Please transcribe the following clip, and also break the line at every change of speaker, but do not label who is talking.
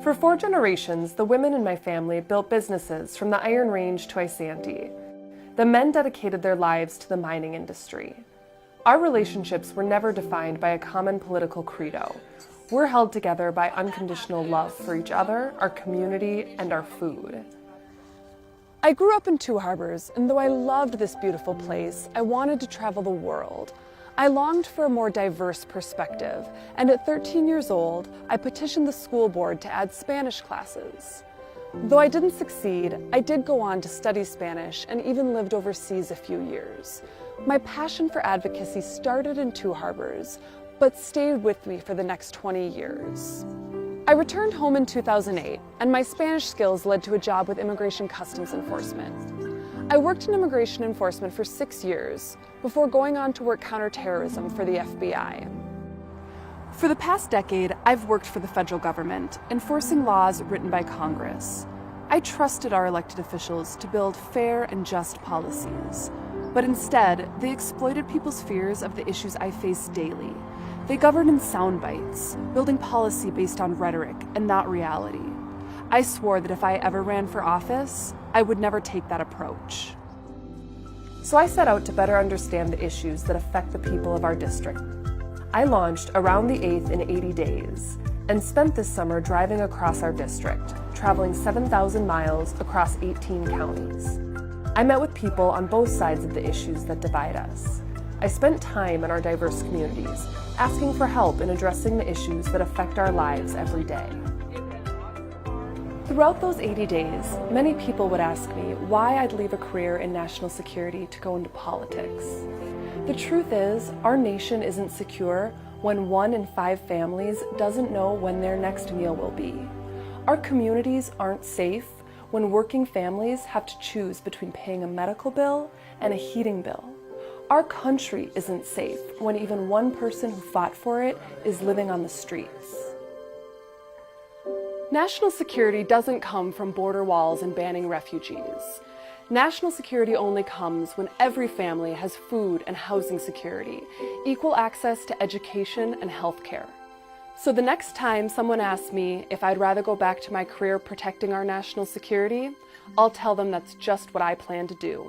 For 4 generations, the women in my family built businesses from the Iron Range to Isanti. The men dedicated their lives to the mining industry. Our relationships were never defined by a common political credo. We're held together by unconditional love for each other, our community, and our food. I grew up in Two Harbors, and though I loved this beautiful place, I wanted to travel the world. I longed for a more diverse perspective, and at 13 years old, I petitioned the school board to add Spanish classes. Though I didn't succeed, I did go on to study Spanish and even lived overseas a few years. My passion for advocacy started in Two Harbors, but stayed with me for the next 20 years. I returned home in 2008, and my Spanish skills led to a job with Immigration Customs Enforcement. I worked in immigration enforcement for 6 years before going on to work counterterrorism for the FBI. For the past decade, I've worked for the federal government, enforcing laws written by Congress. I trusted our elected officials to build fair and just policies, but instead, they exploited people's fears of the issues I face daily. They govern in sound bites, building policy based on rhetoric and not reality. I swore that if I ever ran for office, I would never take that approach. So I set out to better understand the issues that affect the people of our district. I launched Around the 8th in 80 days and spent this summer driving across our district, traveling 7,000 miles across 18 counties. I met with people on both sides of the issues that divide us. I spent time in our diverse communities, asking for help in addressing the issues that affect our lives every day. Throughout those 80 days, many people would ask me why I'd leave a career in national security to go into politics. The truth is, our nation isn't secure when 1 in 5 families doesn't know when their next meal will be. Our communities aren't safe when working families have to choose between paying a medical bill and a heating bill. Our country isn't safe when even one person who fought for it is living on the streets. National security doesn't come from border walls and banning refugees. National security only comes when every family has food and housing security, equal access to education and health care. So the next time someone asks me if I'd rather go back to my career protecting our national security, I'll tell them that's just what I plan to do.